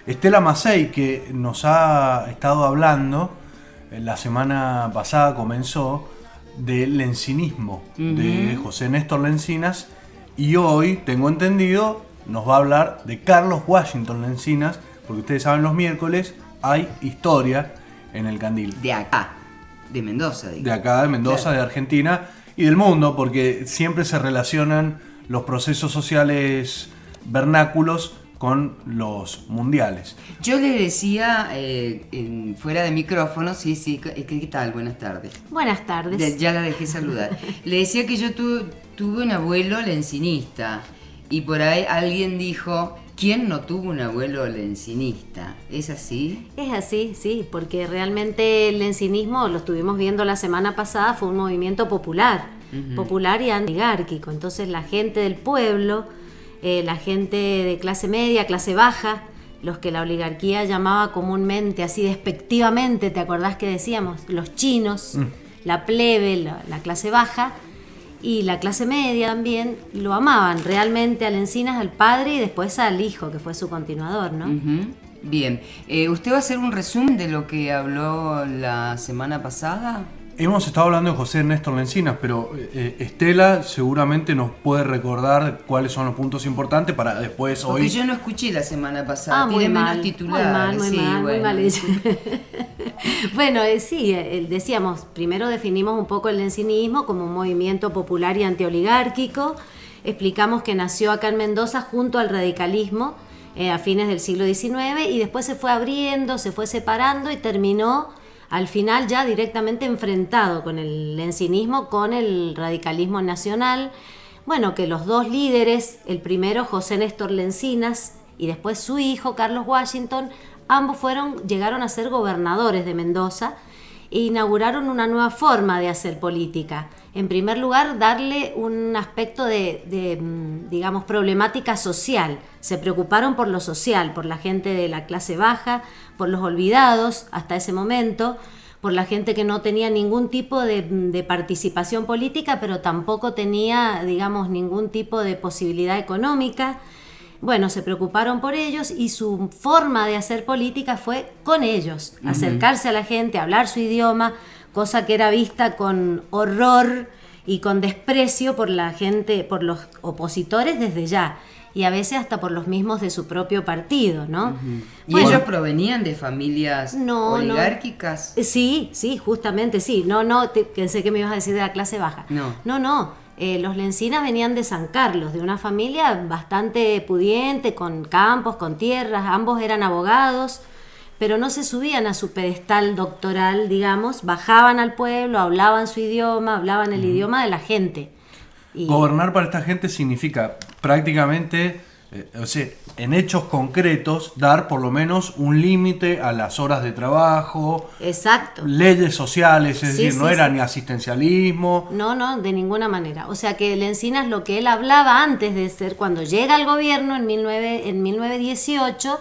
Estela Mazzei, que nos ha estado hablando, la semana pasada comenzó, del lencinismo de José Néstor Lencinas, y hoy, tengo entendido, nos va a hablar de Carlos Washington Lencinas, porque ustedes saben, los miércoles hay historia en el Candil. De acá, de Mendoza. Digo. De acá, de Mendoza, claro, de Argentina y del mundo, porque siempre se relacionan los procesos sociales vernáculos con los mundiales. Yo le decía, fuera de micrófono, sí, ¿qué tal? Buenas tardes. Buenas tardes. Ya la dejé saludar. Le decía que yo tuve un abuelo lencinista, y por ahí alguien dijo, ¿quién no tuvo un abuelo lencinista? ¿Es así? Es así, sí, porque realmente el lencinismo, lo estuvimos viendo la semana pasada, fue un movimiento popular, popular y antigárquico. Entonces la gente del pueblo, la gente de clase media, clase baja, los que la oligarquía llamaba comúnmente, así despectivamente, ¿te acordás que decíamos? Los chinos, la plebe, la clase baja y la clase media también, lo amaban realmente a Lencinas, al padre, y después al hijo, que fue su continuador, ¿no? Bien, ¿usted va a hacer un resumen de lo que habló la semana pasada? Hemos estado hablando de José Néstor Lencinas, pero Estela seguramente nos puede recordar cuáles son los puntos importantes para después Porque hoy... yo no escuché la semana pasada, muy tiene mal, menos titulares. muy mal ella. Bueno, sí, decíamos, primero definimos un poco el lencinismo como un movimiento popular y antioligárquico. Explicamos que nació acá en Mendoza junto al radicalismo a fines del siglo XIX, y después se fue abriendo, se fue separando y terminó al final ya directamente enfrentado con el lencinismo, con el radicalismo nacional. Bueno, que los dos líderes, el primero José Néstor Lencinas y después su hijo Carlos Washington, ambos llegaron a ser gobernadores de Mendoza e inauguraron una nueva forma de hacer política. En primer lugar, darle un aspecto de digamos, problemática social. Se preocuparon por lo social, por la gente de la clase baja, por los olvidados hasta ese momento, por la gente que no tenía ningún tipo de participación política, pero tampoco tenía, digamos, ningún tipo de posibilidad económica. Bueno, se preocuparon por ellos, y su forma de hacer política fue con ellos, acercarse a la gente, hablar su idioma, cosa que era vista con horror y con desprecio por la gente, por los opositores desde ya, y a veces hasta por los mismos de su propio partido, ¿no? ¿Y ellos provenían de familias oligárquicas? Sí, justamente sí. Pensé que me ibas a decir de la clase baja. No. Los Lencinas venían de San Carlos, de una familia bastante pudiente, con campos, con tierras, ambos eran abogados, pero no se subían a su pedestal doctoral, digamos, bajaban al pueblo, hablaban su idioma, hablaban el idioma de la gente. Gobernar para esta gente significa prácticamente, en hechos concretos, dar por lo menos un límite a las horas de trabajo. Exacto. Leyes sociales, es decir, no era ni asistencialismo. No, de ninguna manera. O sea que Lencinas, lo que él hablaba antes de ser, cuando llega al gobierno en 1918,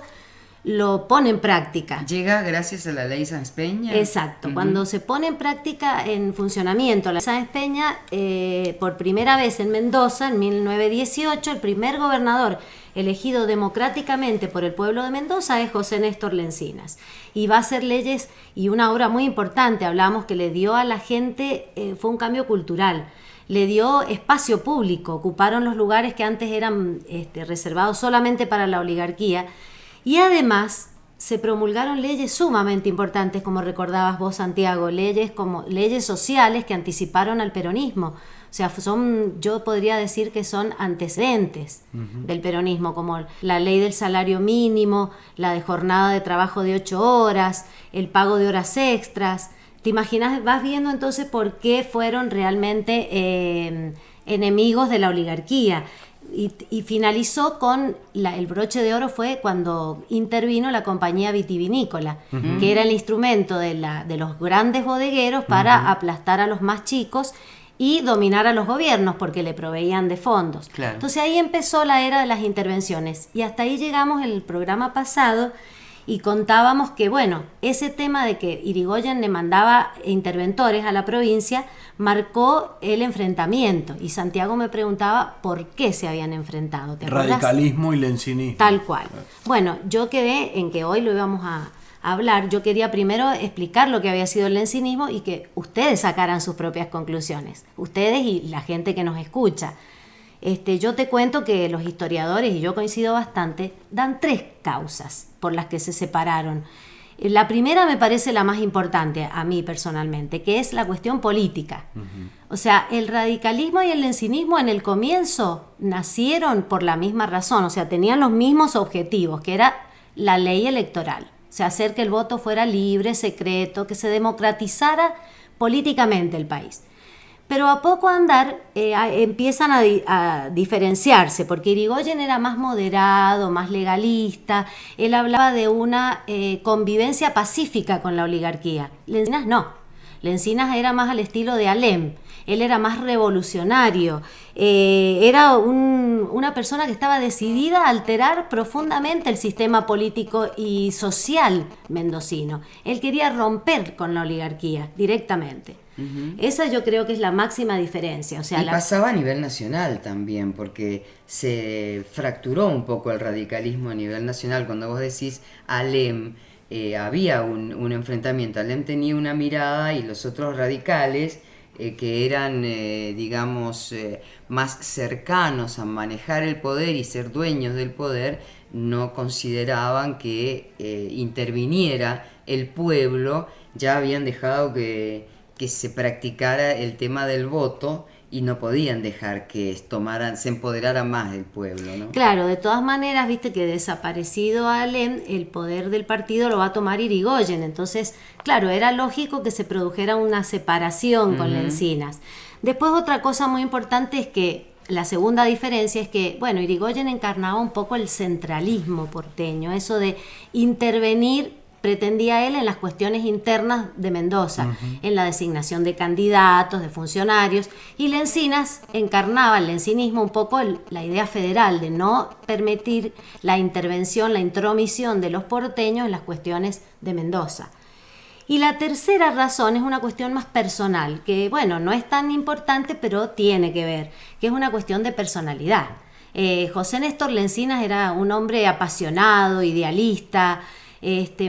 lo pone en práctica. Llega gracias a la ley Sáenz Peña. Exacto, cuando se pone en práctica, en funcionamiento la ley Sáenz Peña, por primera vez en Mendoza, en 1918, el primer gobernador elegido democráticamente por el pueblo de Mendoza es José Néstor Lencinas, y va a hacer leyes, y una obra muy importante, hablamos que le dio a la gente, fue un cambio cultural. Le dio espacio público, ocuparon los lugares que antes eran reservados solamente para la oligarquía. Y además se promulgaron leyes sumamente importantes, como recordabas vos, Santiago, leyes sociales que anticiparon al peronismo. O sea, yo podría decir que son antecedentes del peronismo, como la ley del salario mínimo, la de jornada de trabajo de 8 horas, el pago de horas extras. ¿Te imaginas? Vas viendo entonces por qué fueron realmente enemigos de la oligarquía. Y finalizó con el broche de oro fue cuando intervino la compañía vitivinícola, que era el instrumento de los grandes bodegueros para aplastar a los más chicos y dominar a los gobiernos, porque le proveían de fondos. Claro. Entonces ahí empezó la era de las intervenciones, y hasta ahí llegamos en el programa pasado, y contábamos que, bueno, ese tema de que Irigoyen le mandaba interventores a la provincia marcó el enfrentamiento. Y Santiago me preguntaba por qué se habían enfrentado. ¿Te acordás? Radicalismo y lencinismo. Tal cual. Bueno, yo quedé en que hoy lo íbamos a hablar. Yo quería primero explicar lo que había sido el lencinismo y que ustedes sacaran sus propias conclusiones. Ustedes y la gente que nos escucha. Yo te cuento que los historiadores, y yo coincido bastante, dan 3 causas por las que se separaron. La primera me parece la más importante a mí personalmente, que es la cuestión política. O sea, el radicalismo y el lencinismo en el comienzo nacieron por la misma razón, o sea, tenían los mismos objetivos, que era la ley electoral. O sea, hacer que el voto fuera libre, secreto, que se democratizara políticamente el país. Pero a poco andar empiezan a diferenciarse, porque Irigoyen era más moderado, más legalista, él hablaba de una convivencia pacífica con la oligarquía. Lencinas no, Lencinas era más al estilo de Alem, él era más revolucionario, era una persona que estaba decidida a alterar profundamente el sistema político y social mendocino. Él quería romper con la oligarquía directamente. Esa yo creo que es la máxima diferencia. O sea, pasaba a nivel nacional también, porque se fracturó un poco el radicalismo a nivel nacional. Cuando vos decís Alem, había un enfrentamiento. Alem tenía una mirada y los otros radicales, que eran, digamos, más cercanos a manejar el poder y ser dueños del poder, no consideraban que interviniera el pueblo. Ya habían dejado que se practicara el tema del voto y no podían dejar que se empoderara más el pueblo, ¿no? Claro, de todas maneras, viste que desaparecido Alem, el poder del partido lo va a tomar Irigoyen. Entonces, claro, era lógico que se produjera una separación con Lencinas. Después, otra cosa muy importante es que la segunda diferencia es que, bueno, Irigoyen encarnaba un poco el centralismo porteño, eso de intervenir, pretendía él, en las cuestiones internas de Mendoza, en la designación de candidatos, de funcionarios, y Lencinas encarnaba el lencinismo un poco la idea federal de no permitir la intervención, la intromisión de los porteños en las cuestiones de Mendoza. Y la tercera razón es una cuestión más personal, que bueno, no es tan importante, pero tiene que ver, que es una cuestión de personalidad. José Néstor Lencinas era un hombre apasionado, idealista,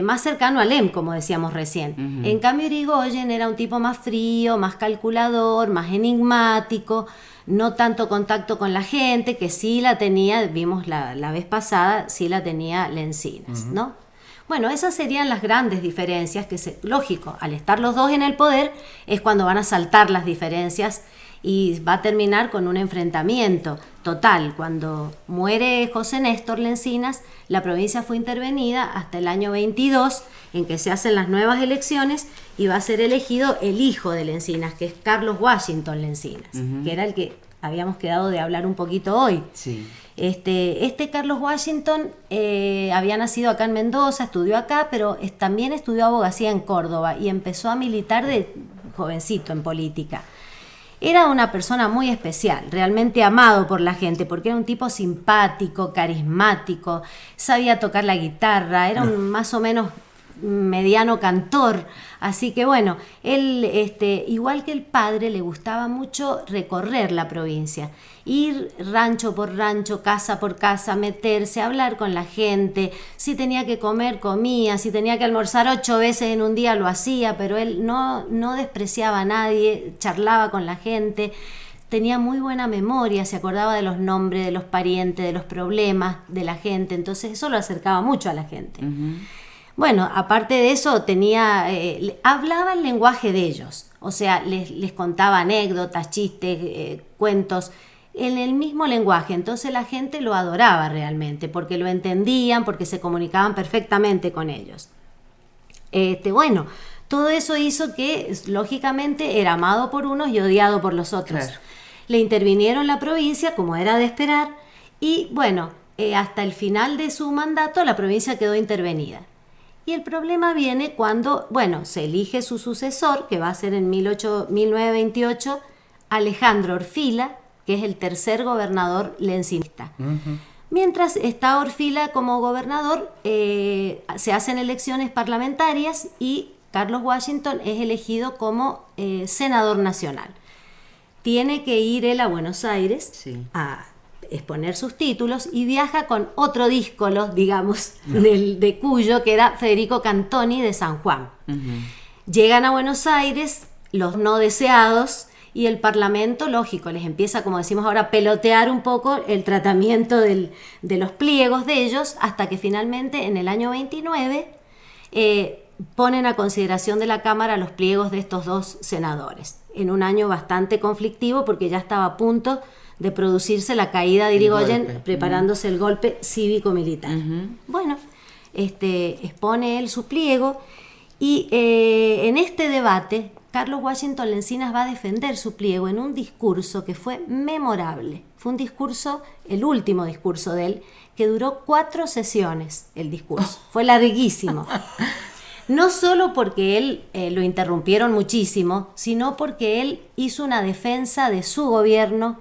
más cercano a Alem, como decíamos recién. En cambio, Irigoyen era un tipo más frío, más calculador, más enigmático, no tanto contacto con la gente, que sí la tenía, vimos la vez pasada, sí la tenía Lencinas, ¿no? Bueno, esas serían las grandes diferencias, lógico, al estar los dos en el poder es cuando van a saltar las diferencias y va a terminar con un enfrentamiento total. Cuando muere José Néstor Lencinas, la provincia fue intervenida hasta el año 22, en que se hacen las nuevas elecciones y va a ser elegido el hijo de Lencinas, que es Carlos Washington Lencinas, que era el que habíamos quedado de hablar un poquito hoy. Sí. Carlos Washington había nacido acá en Mendoza, estudió acá, pero también estudió abogacía en Córdoba y empezó a militar de jovencito en política. Era una persona muy especial, realmente amado por la gente, porque era un tipo simpático, carismático, sabía tocar la guitarra, era un más o menos mediano cantor. Así que bueno, él, igual que el padre, le gustaba mucho recorrer la provincia, ir rancho por rancho, casa por casa, meterse, hablar con la gente. Si tenía que comer, comía, si tenía que almorzar 8 veces en un día, lo hacía, pero él no despreciaba a nadie, charlaba con la gente, tenía muy buena memoria, se acordaba de los nombres, de los parientes, de los problemas de la gente, entonces eso lo acercaba mucho a la gente. Bueno, aparte de eso, hablaba el lenguaje de ellos, o sea, les contaba anécdotas, chistes, cuentos, en el mismo lenguaje. Entonces la gente lo adoraba realmente, porque lo entendían, porque se comunicaban perfectamente con ellos. Bueno, todo eso hizo que, lógicamente, era amado por unos y odiado por los otros. Claro. Le intervinieron la provincia, como era de esperar, y bueno, hasta el final de su mandato la provincia quedó intervenida. Y el problema viene cuando, bueno, se elige su sucesor, que va a ser en 1928, Alejandro Orfila, que es el tercer gobernador lencinista. Mientras está Orfila como gobernador, se hacen elecciones parlamentarias y Carlos Washington es elegido como senador nacional. Tiene que ir él a Buenos Aires a exponer sus títulos y viaja con otro díscolo, digamos, de Cuyo, que era Federico Cantoni de San Juan. Llegan a Buenos Aires los no deseados y el Parlamento, lógico, les empieza, como decimos ahora, a pelotear un poco el tratamiento de los pliegos de ellos, hasta que finalmente en el año 29 ponen a consideración de la Cámara los pliegos de estos dos senadores, en un año bastante conflictivo porque ya estaba a punto de producirse la caída de Irigoyen, preparándose el golpe cívico-militar. Bueno, expone él su pliego y en este debate Carlos Washington Lencinas va a defender su pliego en un discurso que fue memorable. Fue un discurso, el último discurso de él, que duró 4 sesiones el discurso. Fue larguísimo. No solo porque él lo interrumpieron muchísimo, sino porque él hizo una defensa de su gobierno,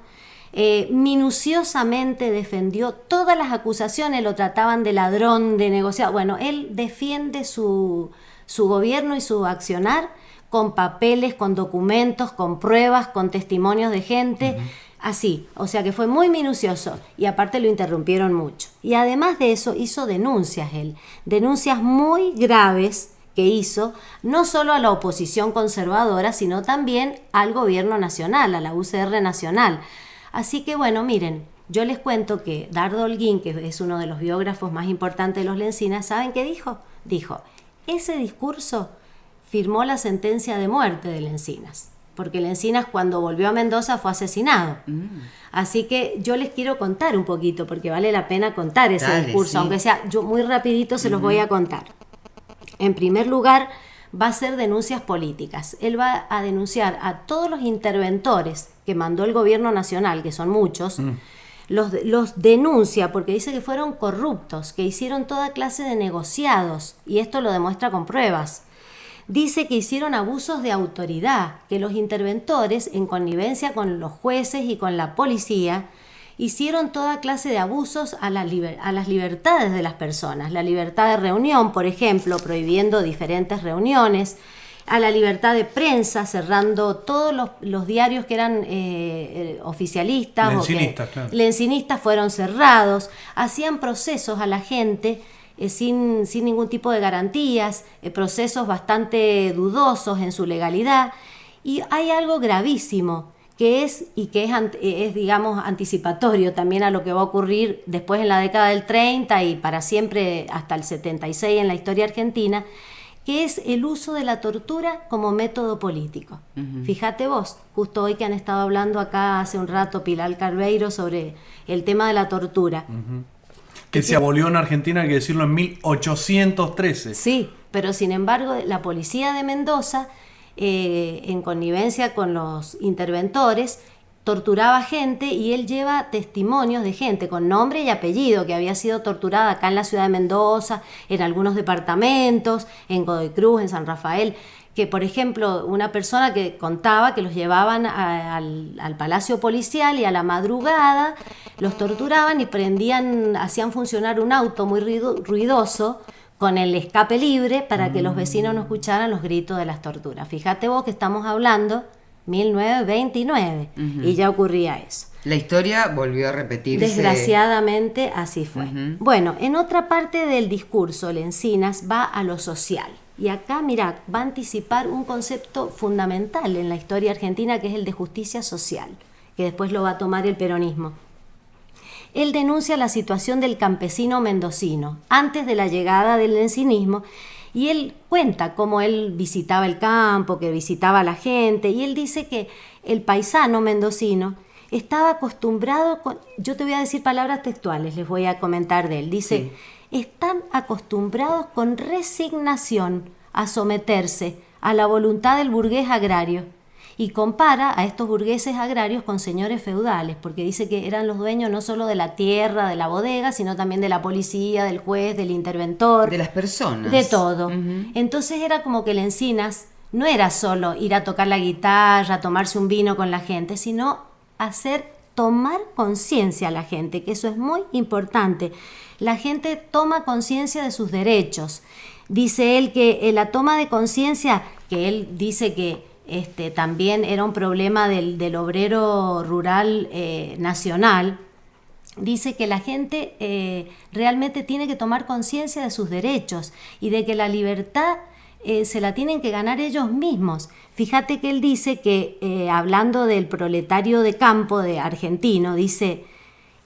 minuciosamente defendió todas las acusaciones, lo trataban de ladrón, de negociador. Bueno, él defiende su gobierno y su accionar con papeles, con documentos, con pruebas, con testimonios de gente, así. O sea que fue muy minucioso y aparte lo interrumpieron mucho. Y además de eso hizo denuncias él, denuncias muy graves que hizo, no solo a la oposición conservadora, sino también al gobierno nacional, a la UCR nacional. Así que bueno, miren, yo les cuento que Dardo Holguín, que es uno de los biógrafos más importantes de los Lencinas, ¿saben qué dijo? Dijo, ese discurso firmó la sentencia de muerte de Lencinas, porque Lencinas cuando volvió a Mendoza fue asesinado. Así que yo les quiero contar un poquito, porque vale la pena contar ese discurso, aunque sea yo muy rapidito se los voy a contar. En primer lugar, va a hacer denuncias políticas. Él va a denunciar a todos los interventores que mandó el gobierno nacional, que son muchos, los denuncia porque dice que fueron corruptos, que hicieron toda clase de negociados, y esto lo demuestra con pruebas. Dice que hicieron abusos de autoridad, que los interventores, en connivencia con los jueces y con la policía, hicieron toda clase de abusos a las libertades de las personas. La libertad de reunión, por ejemplo, prohibiendo diferentes reuniones, a la libertad de prensa, cerrando todos los diarios que eran oficialistas lencinistas fueron cerrados, hacían procesos a la gente sin ningún tipo de garantías, procesos bastante dudosos en su legalidad. Y hay algo gravísimo que es digamos anticipatorio también a lo que va a ocurrir después en la década del 30 y para siempre hasta el 76 en la historia argentina, que es el uso de la tortura como método político. Fíjate vos, justo hoy que han estado hablando acá hace un rato Pilar Carbeiro sobre el tema de la tortura. Que se abolió en Argentina, hay que decirlo, en 1813. Sí, pero sin embargo la policía de Mendoza, en connivencia con los interventores, torturaba gente, y él lleva testimonios de gente con nombre y apellido que había sido torturada acá en la ciudad de Mendoza, en algunos departamentos, en Godoy Cruz, en San Rafael, que por ejemplo una persona que contaba que los llevaban al palacio policial y a la madrugada los torturaban y hacían funcionar un auto muy ruidoso con el escape libre para que los vecinos no escucharan los gritos de las torturas. Fíjate vos que estamos hablando 1929 y ya ocurría eso. La historia volvió a repetirse. Desgraciadamente así fue. Bueno, en otra parte del discurso Lencinas va a lo social. Y acá, mirá, va a anticipar un concepto fundamental en la historia argentina, que es el de justicia social, que después lo va a tomar el peronismo. Él denuncia la situación del campesino mendocino antes de la llegada del lencinismo, y él cuenta cómo él visitaba el campo, que visitaba a la gente, y él dice que el paisano mendocino estaba acostumbrado, yo te voy a decir palabras textuales, les voy a comentar de él, dice, están acostumbrados con resignación a someterse a la voluntad del burgués agrario, y compara a estos burgueses agrarios con señores feudales, porque dice que eran los dueños no solo de la tierra, de la bodega, sino también de la policía, del juez, del interventor. De las personas. De todo. Entonces era como que Lencinas no era solo ir a tocar la guitarra, tomarse un vino con la gente, sino hacer tomar conciencia a la gente, que eso es muy importante. La gente toma conciencia de sus derechos. Dice él que la toma de conciencia, que él dice que también era un problema del obrero rural nacional, dice que la gente realmente tiene que tomar conciencia de sus derechos y de que la libertad se la tienen que ganar ellos mismos. Fíjate que él dice que, hablando del proletario de campo de argentino, dice: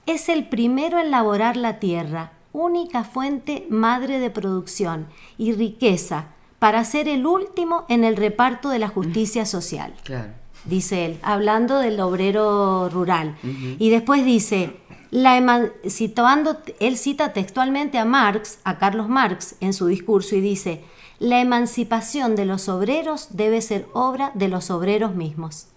es el primero en laborar la tierra, única fuente madre de producción y riqueza, para ser el último en el reparto de la justicia social. Claro. Dice él, hablando del obrero rural. Y después dice, él cita textualmente a Carlos Marx en su discurso y dice: la emancipación de los obreros debe ser obra de los obreros mismos.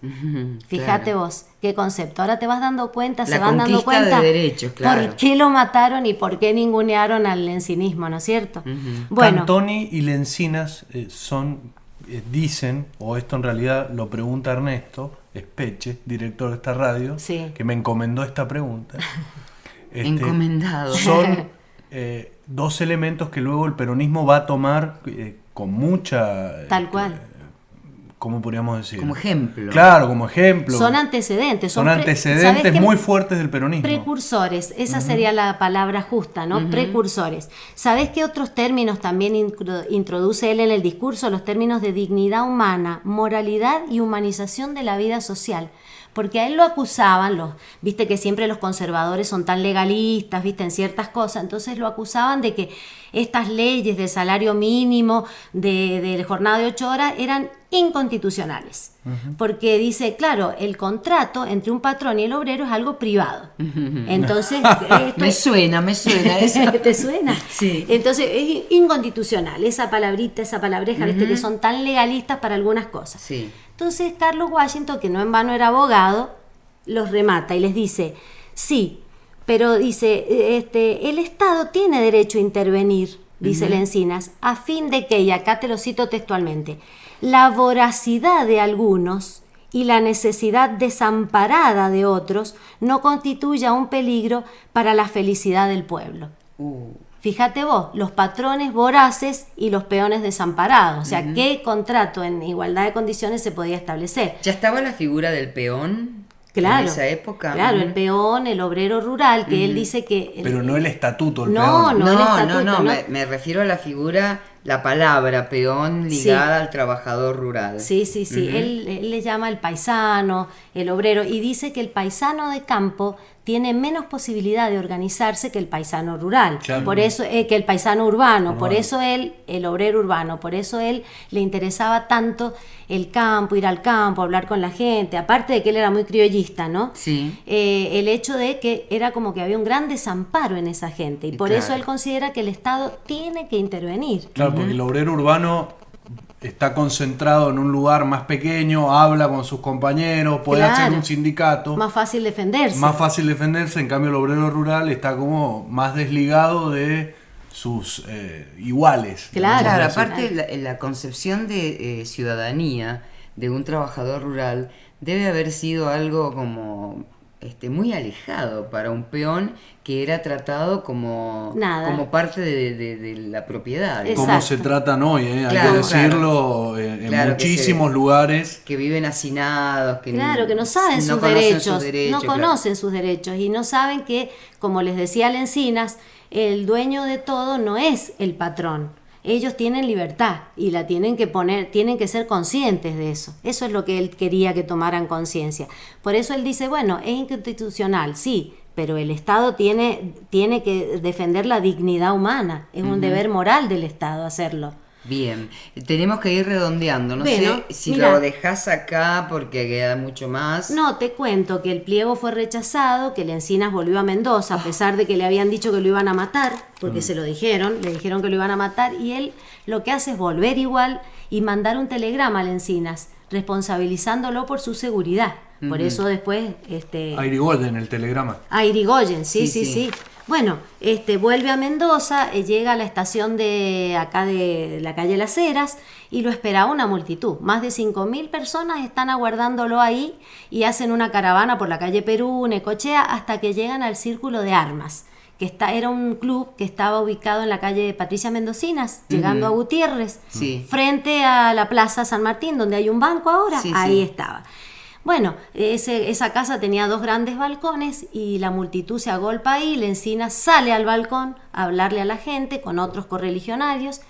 Fíjate claro. vos, qué concepto. Ahora te vas dando cuenta, La se van dando conquista cuenta de derechos, claro. por qué lo mataron y por qué ningunearon al lencinismo, ¿no es cierto? Bueno, Cantoni y Lencinas dicen, o esto en realidad lo pregunta Ernesto Espeche, director de esta radio, Sí. que me encomendó esta pregunta. Encomendado. Son dos elementos que luego el peronismo va a tomar con mucha... tal cual. ¿Cómo podríamos decir? Como ejemplo. Claro, como ejemplo. Son antecedentes. Son ¿sabés antecedentes qué? muy fuertes del peronismo. Precursores, esa sería la palabra justa, ¿no? Precursores. ¿Sabés qué otros términos también introduce él en el discurso? Los términos de dignidad humana, moralidad y humanización de la vida social. Porque a él lo acusaban, viste que siempre los conservadores son tan legalistas, viste, en ciertas cosas, entonces lo acusaban de que estas leyes de salario mínimo, de jornada de 8 horas, eran inconstitucionales. Porque dice, claro, el contrato entre un patrón y el obrero es algo privado. Entonces, Me suena eso. ¿te suena? Sí. Entonces, es inconstitucional, esa palabrita, esa palabreja, viste, que son tan legalistas para algunas cosas. Sí. Entonces Carlos Washington, que no en vano era abogado, los remata y les dice, sí, pero dice, el Estado tiene derecho a intervenir, dice Lencinas, a fin de que, y acá te lo cito textualmente, la voracidad de algunos y la necesidad desamparada de otros no constituya un peligro para la felicidad del pueblo. Fíjate vos, los patrones voraces y los peones desamparados. O sea, ¿qué contrato en igualdad de condiciones se podía establecer? ¿Ya estaba la figura del peón Claro, en esa época? Claro, el peón, el obrero rural, que él dice que... Pero no el estatuto, el No, peón. no, el estatuto, no. Me refiero a la figura, la palabra peón ligada al trabajador rural. Sí. Él le llama el paisano, el obrero, y dice que el paisano de campo tiene menos posibilidad de organizarse que el paisano rural, Claro. por eso que el paisano urbano, por eso él, el obrero urbano, por eso él le interesaba tanto el campo, ir al campo, hablar con la gente, aparte de que él era muy criollista, ¿no? Sí. El hecho de que era como que había un gran desamparo en esa gente, y por Claro. eso él considera que el Estado tiene que intervenir. Claro, porque el obrero urbano está concentrado en un lugar más pequeño, habla con sus compañeros, puede Claro. hacer un sindicato. Más fácil defenderse. Más fácil defenderse, en cambio el obrero rural está como más desligado de sus iguales. Claro. Claro, digamos así. aparte la concepción de ciudadanía de un trabajador rural debe haber sido algo como muy alejado para un peón que era tratado como parte de la propiedad. Exacto. Cómo se tratan hoy, hay Claro, que decirlo, claro. en Claro que muchísimos lugares. Que viven hacinados, que Claro, que no saben no sus conocen derechos, no claro. conocen sus derechos y no saben que, como les decía Lencinas, el dueño de todo no es el patrón. Ellos tienen libertad y la tienen que poner, tienen que ser conscientes de eso. Eso es lo que él quería que tomaran conciencia. Por eso él dice, bueno, es inconstitucional, sí, pero el Estado tiene que defender la dignidad humana. Es un deber moral del Estado hacerlo. Bien, tenemos que ir redondeando. No Bueno, sé si mirá. lo dejás acá porque queda mucho más. No, te cuento que el pliego fue rechazado, que Lencinas volvió a Mendoza, a pesar de que le habían dicho que lo iban a matar, porque se lo dijeron, le dijeron que lo iban a matar, y él lo que hace es volver igual y mandar un telegrama a Lencinas, responsabilizándolo por su seguridad. Por eso después... A Irigoyen, el telegrama. A Irigoyen, sí. Sí. Bueno, vuelve a Mendoza, llega a la estación de acá de la calle Las Heras y lo esperaba una multitud. Más de 5.000 personas están aguardándolo ahí y hacen una caravana por la calle Perú, Necochea, hasta que llegan al Círculo de Armas, que era un club que estaba ubicado en la calle Patricia Mendocinas, llegando a Gutiérrez, frente a la Plaza San Martín, donde hay un banco ahora, ahí estaba. Bueno, esa casa tenía 2 grandes balcones y la multitud se agolpa ahí. Lencinas sale al balcón a hablarle a la gente con otros correligionarios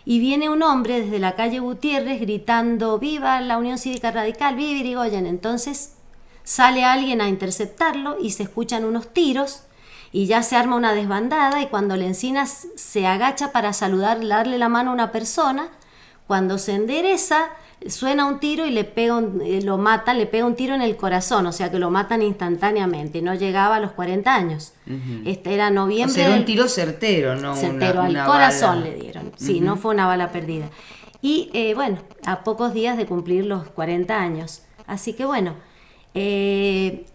y viene un hombre desde la calle Gutiérrez gritando ¡Viva la Unión Cívica Radical! ¡Viva Irigoyen! Entonces sale alguien a interceptarlo y se escuchan unos tiros y ya se arma una desbandada, y cuando Lencinas se agacha para saludar, darle la mano a una persona, cuando se endereza suena un tiro y le pega le pega un tiro en el corazón, o sea que lo matan instantáneamente, no llegaba a los 40 años. Era noviembre. O sea, era un tiro certero, ¿no? Certero, una al corazón bala. le dieron, sí, no fue una bala perdida. Y bueno, a pocos días de cumplir los 40 años. Así que bueno, se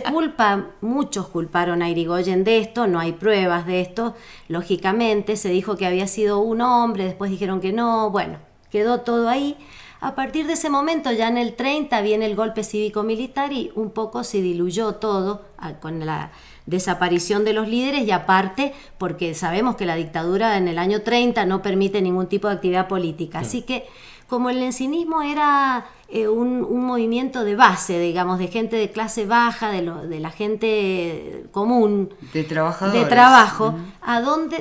culpa, muchos culparon a Irigoyen de esto, no hay pruebas de esto, lógicamente, se dijo que había sido un hombre, después dijeron que no, bueno. Quedó todo ahí. A partir de ese momento, ya en el 30, viene el golpe cívico-militar y un poco se diluyó todo con la desaparición de los líderes, y aparte porque sabemos que la dictadura en el año 30 no permite ningún tipo de actividad política. Así que como el lencinismo era un movimiento de base, digamos, de gente de clase baja, de la gente común, de trabajadores, de trabajo,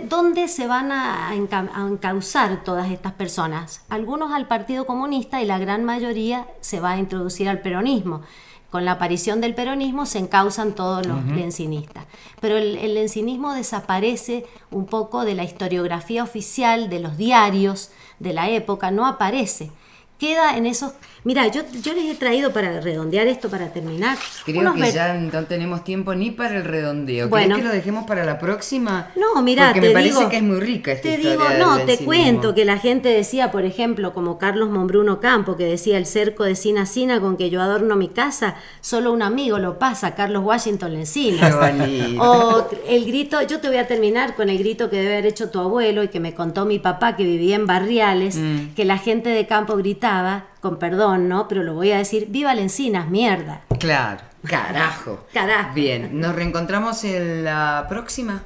¿dónde se van a encauzar todas estas personas? Algunos al Partido Comunista y la gran mayoría se va a introducir al peronismo. Con la aparición del peronismo se encauzan todos los lencinistas. Pero el lencinismo desaparece un poco de la historiografía oficial, de los diarios de la época, no aparece. Queda en esos... Mira, yo les he traído, para redondear esto, para terminar... Creo que ya no tenemos tiempo ni para el redondeo. Bueno, ¿Querés que lo dejemos para la próxima? No, mira, porque me parece que es muy rica esta historia. No, del te lencinismo. cuento que la gente decía, por ejemplo, como Carlos Monbruno Campo, que decía: el cerco de Sina a Sina con que yo adorno mi casa, solo un amigo lo pasa, Carlos Washington Lencinas. Qué bonito. O el grito, yo te voy a terminar con el grito que debe haber hecho tu abuelo y que me contó mi papá, que vivía en Barriales, que la gente de campo gritaba, con perdón, ¿no? Pero lo voy a decir: ¡viva Lencinas, mierda! Claro, carajo. Carajo. Bien, nos reencontramos en la próxima.